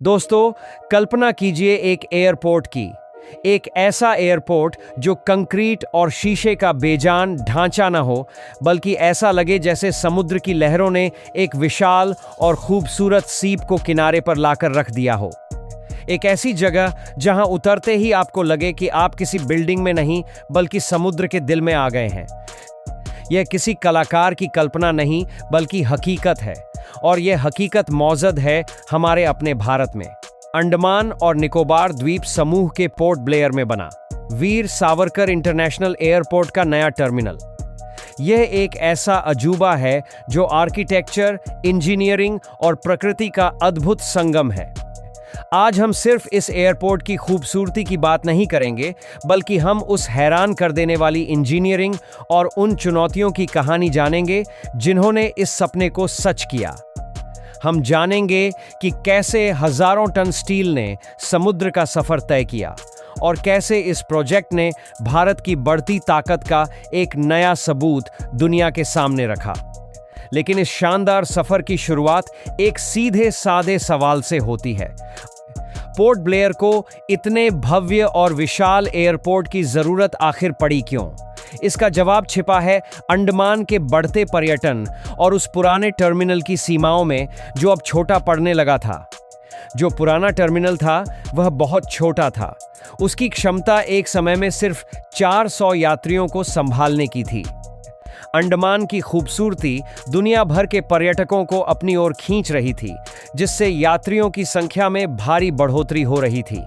दोस्तों, कल्पना कीजिए एक एयरपोर्ट की। एक ऐसा एयरपोर्ट जो कंक्रीट और शीशे का बेजान ढांचा न हो, बल्कि ऐसा लगे जैसे समुद्र की लहरों ने एक विशाल और खूबसूरत सीप को किनारे पर लाकर रख दिया हो। एक ऐसी जगह जहां उतरते ही आपको लगे कि आप किसी बिल्डिंग में नहीं, बल्कि समुद्र के दिल में आ गए हैं। यह किसी कलाकार की कल्पना नहीं, बल्कि हकीकत है। और यह हकीकत मौजूद है हमारे अपने भारत में। अंडमान और निकोबार द्वीप समूह के पोर्ट ब्लेयर में बना वीर सावरकर इंटरनेशनल एयरपोर्ट का नया टर्मिनल। यह एक ऐसा अजूबा है जो आर्किटेक्चर, इंजीनियरिंग और प्रकृति का अद्भुत संगम है। आज हम सिर्फ इस एयरपोर्ट की खूबसूरती की बात नहीं करेंगे, बल्कि हम उस हैरान कर देने वाली इंजीनियरिंग और उन चुनौतियों की कहानी जानेंगे जिन्होंने इस सपने को सच किया। हम जानेंगे कि कैसे हजारों टन स्टील ने समुद्र का सफर तय किया और कैसे इस प्रोजेक्ट ने भारत की बढ़ती ताकत का एक नया सबूत दुनिया के सामने रखा। लेकिन इस शानदार सफर की शुरुआत एक सीधे साधे सवाल से होती है। पोर्ट ब्लेयर को इतने भव्य और विशाल एयरपोर्ट की जरूरत आखिर पड़ी क्यों? इसका जवाब छिपा है अंडमान के बढ़ते पर्यटन और उस पुराने टर्मिनल की सीमाओं में जो अब छोटा पड़ने लगा था। जो पुराना टर्मिनल था वह बहुत छोटा था। उसकी क्षमता एक समय में सिर्फ 400 यात्रियों को संभालने की थी। अंडमान की खूबसूरती दुनिया भर के पर्यटकों को अपनी ओर खींच रही थी, जिससे यात्रियों की संख्या में भारी बढ़ोतरी हो रही थी।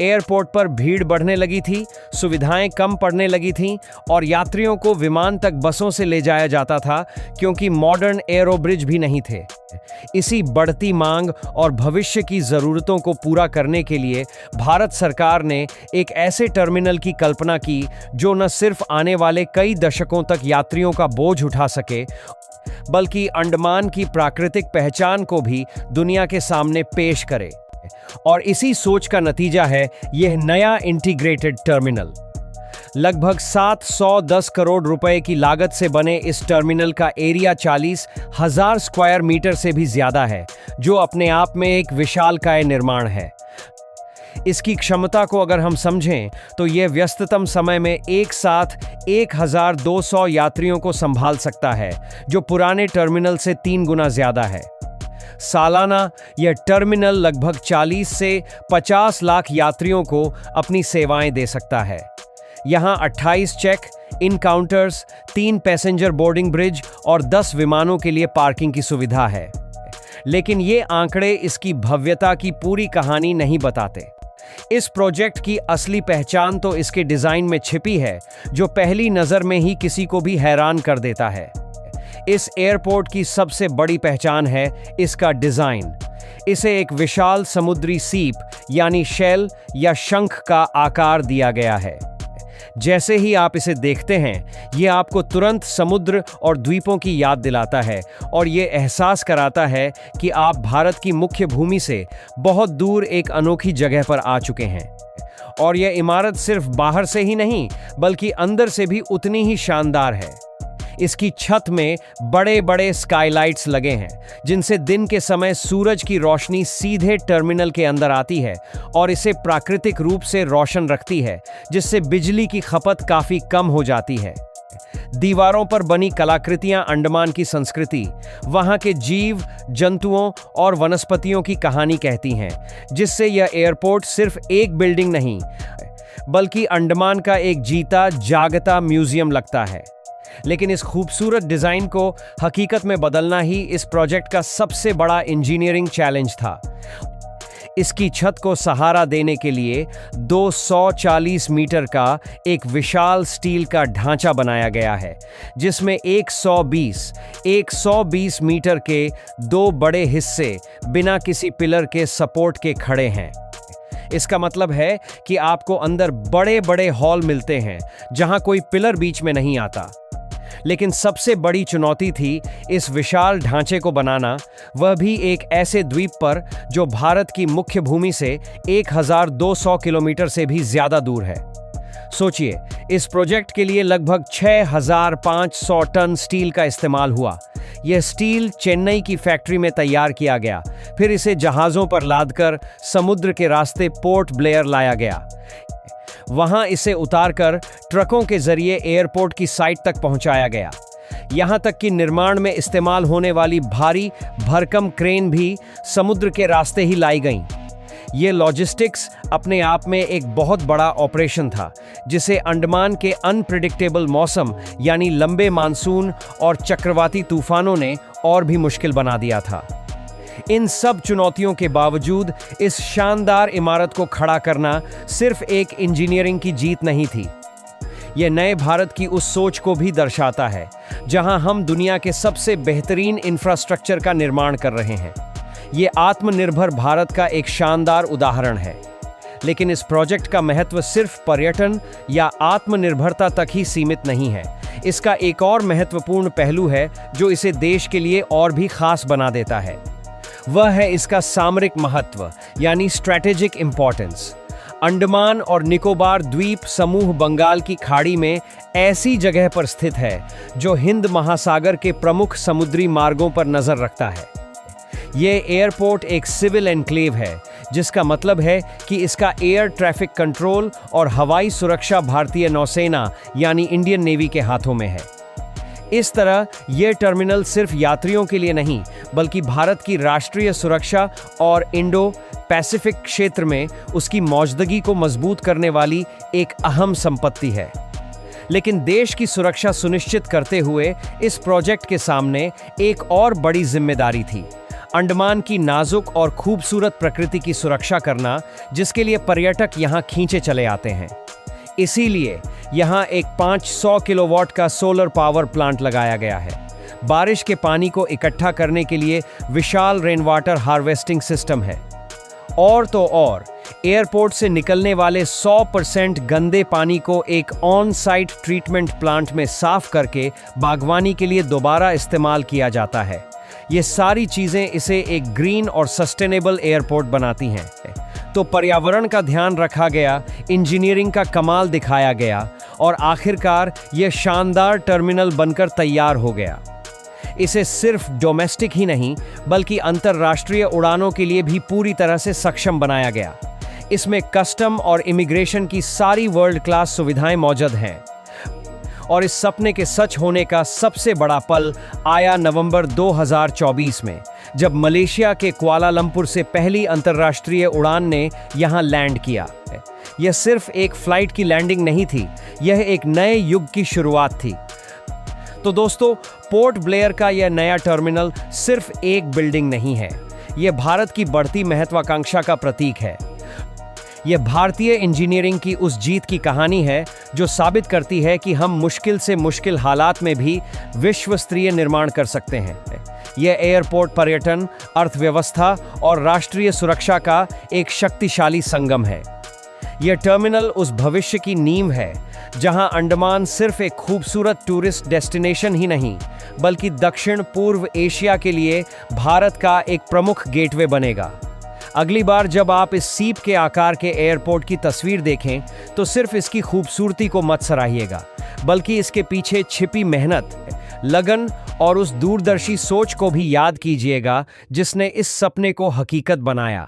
एयरपोर्ट पर भीड़ बढ़ने लगी थी, सुविधाएं कम पड़ने लगी थीं और यात्रियों को विमान तक बसों से ले जाया जाता था, क्योंकि मॉडर्न एयरो ब्रिज भी नहीं थे। इसी बढ़ती मांग और भविष्य की जरूरतों को पूरा करने के लिए भारत सरकार ने एक ऐसे टर्मिनल की कल्पना की जो न सिर्फ आने वाले कई दशकों तक यात्रियों का बोझ उठा सके, बल्कि अंडमान की प्राकृतिक पहचान को भी दुनिया के सामने पेश करे। और इसी सोच का नतीजा है यह नया इंटीग्रेटेड टर्मिनल। लगभग 710 करोड़ रुपए की लागत से बने इस टर्मिनल का एरिया 40,000 स्क्वायर मीटर से भी ज्यादा है, जो अपने आप में एक विशालकाय निर्माण है। इसकी क्षमता को अगर हम समझें तो यह व्यस्ततम समय में एक साथ 1200 यात्रियों को संभाल सकता है, जो पुराने टर्मिनल से 3 गुना ज्यादा है। सालाना यह टर्मिनल लगभग 40 से 50 लाख यात्रियों को अपनी सेवाएं दे सकता है। यहां 28 check in counters, 3 passenger boarding bridge और 10 विमानों के लिए पार्किंग की सुविधा है। लेकिन ये आंकड़े इसकी भव्यता की पूरी कहानी नहीं बताते। इस प्रोजेक्ट की असली पहचान तो इसके डिजाइन में छिपी है, जो पहली नजर में ही किसी को भी हैरान कर देता है। इस एयरपोर्ट की सबसे बड़ी पहचान है इसका डिजाइन। इसे एक विशाल समुद्री सीप यानी शेल या शंख का आकार दिया गया है। जैसे ही आप इसे देखते हैं, यह आपको तुरंत समुद्र और द्वीपों की याद दिलाता है और यह एहसास कराता है कि आप भारत की मुख्य भूमि से बहुत दूर एक अनोखी जगह पर आ चुके हैं। और यह इमारत सिर्फ बाहर से ही नहीं, बल्कि अंदर से भी उतनी ही शानदार है। इसकी छत में बड़े बड़े स्काईलाइट्स लगे हैं, जिनसे दिन के समय सूरज की रोशनी सीधे टर्मिनल के अंदर आती है और इसे प्राकृतिक रूप से रोशन रखती है, जिससे बिजली की खपत काफी कम हो जाती है। दीवारों पर बनी कलाकृतियां अंडमान की संस्कृति, वहां के जीव जंतुओं और वनस्पतियों की कहानी कहती हैं, जिससे यह एयरपोर्ट सिर्फ एक बिल्डिंग नहीं, बल्कि अंडमान का एक जीता जागता म्यूजियम लगता है। लेकिन इस खूबसूरत डिजाइन को हकीकत में बदलना ही इस प्रोजेक्ट का सबसे बड़ा इंजीनियरिंग चैलेंज था। इसकी छत को सहारा देने के लिए 240 मीटर का एक विशाल स्टील का ढांचा बनाया गया है, जिसमें 120 मीटर के 2 बड़े हिस्से बिना किसी पिलर के सपोर्ट के खड़े हैं। इसका मतलब है कि आपको अंदर बड़े बड़े हॉल मिलते हैं जहां कोई पिलर बीच में नहीं आता। लेकिन सबसे बड़ी चुनौती थी इस विशाल ढांचे को बनाना, वह भी एक ऐसे द्वीप पर जो भारत की मुख्य भूमि से 1200 किलोमीटर से भी ज्यादा दूर है। सोचिए, इस प्रोजेक्ट के लिए लगभग 6,500 टन स्टील का इस्तेमाल हुआ। यह स्टील चेन्नई की फैक्ट्री में तैयार किया गया, फिर इसे जहाज़ों पर लादकर समुद्र के रास्ते पोर्ट ब्लेयर लाया गया। वहां इसे उतारकर ट्रकों के जरिए एयरपोर्ट की साइट तक पहुंचाया गया। यहां तक कि निर्माण में इस्तेमाल होने वाली भारी भरकम क्रेन भी समुद्र के रास्ते ही लाई गईं। ये लॉजिस्टिक्स अपने आप में एक बहुत बड़ा ऑपरेशन था, जिसे अंडमान के अनप्रिडिक्टेबल मौसम यानी लंबे मानसून और चक्रवाती तूफानों ने और भी मुश्किल बना दिया था। इन सब चुनौतियों के बावजूद इस शानदार इमारत को खड़ा करना सिर्फ एक इंजीनियरिंग की जीत नहीं थी। यह नए भारत की उस सोच को भी दर्शाता है, जहां हम दुनिया के सबसे बेहतरीन इंफ्रास्ट्रक्चर का निर्माण कर रहे हैं। ये आत्मनिर्भर भारत का एक शानदार उदाहरण है। लेकिन इस प्रोजेक्ट का महत्व सिर्फ पर्यटन या आत्मनिर्भरता तक ही सीमित नहीं है। इसका एक और महत्वपूर्ण पहलू है जो इसे देश के लिए और भी खास बना देता है। वह है इसका सामरिक महत्व यानी स्ट्रैटेजिक इंपॉर्टेंस। अंडमान और निकोबार द्वीप समूह बंगाल की खाड़ी में ऐसी जगह पर स्थित है जो हिंद महासागर के प्रमुख समुद्री मार्गों पर नजर रखता है। यह एयरपोर्ट एक सिविल एनक्लेव है, जिसका मतलब है कि इसका एयर ट्रैफिक कंट्रोल और हवाई सुरक्षा भारतीय नौसेना यानी इंडियन नेवी के हाथों में है। इस तरह यह टर्मिनल सिर्फ यात्रियों के लिए नहीं, बल्कि भारत की राष्ट्रीय सुरक्षा और इंडो पैसिफिक क्षेत्र में उसकी मौजूदगी को मजबूत करने वाली एक अहम संपत्ति है। लेकिन देश की सुरक्षा सुनिश्चित करते हुए इस प्रोजेक्ट के सामने एक और बड़ी जिम्मेदारी थी, अंडमान की नाजुक और खूबसूरत प्रकृति की सुरक्षा करना, जिसके लिए पर्यटक यहाँ खींचे चले आते हैं। इसीलिए यहाँ एक 500 किलोवाट का सोलर पावर प्लांट लगाया गया है। बारिश के पानी को इकट्ठा करने के लिए विशाल रेन वाटर हार्वेस्टिंग सिस्टम है। और तो और एयरपोर्ट से निकलने वाले 100% गंदे पानी को एक ऑन साइट ट्रीटमेंट प्लांट में साफ करके बागवानी के लिए दोबारा इस्तेमाल किया जाता है। ये सारी चीज़ें इसे एक ग्रीन और सस्टेनेबल एयरपोर्ट बनाती हैं। तो पर्यावरण का ध्यान रखा गया, इंजीनियरिंग का कमाल दिखाया गया और आखिरकार ये शानदार टर्मिनल बनकर तैयार हो गया। इसे सिर्फ डोमेस्टिक ही नहीं, बल्कि अंतर्राष्ट्रीय उड़ानों के लिए भी पूरी तरह से सक्षम बनाया गया। इसमें कस्टम और इमिग्रेशन की सारी वर्ल्ड क्लास सुविधाएं मौजूद हैं। और इस सपने के सच होने का सबसे बड़ा पल आया नवंबर 2024 में, जब मलेशिया के कुआलालंपुर से पहली अंतर्राष्ट्रीय उड़ान ने यहां लैंड किया। यह सिर्फ एक फ्लाइट की लैंडिंग नहीं थी, यह एक नए युग की शुरुआत थी। तो दोस्तों, पोर्ट ब्लेयर का यह नया टर्मिनल सिर्फ एक बिल्डिंग नहीं है, यह भारत की बढ़ती महत्वाकांक्षा का प्रतीक है। यह भारतीय इंजीनियरिंग की उस जीत की कहानी है जो साबित करती है कि हम मुश्किल से मुश्किल हालात में भी विश्व स्तरीय निर्माण कर सकते हैं। यह एयरपोर्ट पर्यटन, अर्थव्यवस्था और राष्ट्रीय सुरक्षा का एक शक्तिशाली संगम है। यह टर्मिनल उस भविष्य की नींव है जहां अंडमान सिर्फ एक खूबसूरत टूरिस्ट डेस्टिनेशन ही नहीं, बल्कि दक्षिण पूर्व एशिया के लिए भारत का एक प्रमुख गेटवे बनेगा। अगली बार जब आप इस सीप के आकार के एयरपोर्ट की तस्वीर देखें, तो सिर्फ इसकी खूबसूरती को मत सराहिएगा, बल्कि इसके पीछे छिपी मेहनत, लगन और उस दूरदर्शी सोच को भी याद कीजिएगा जिसने इस सपने को हकीकत बनाया।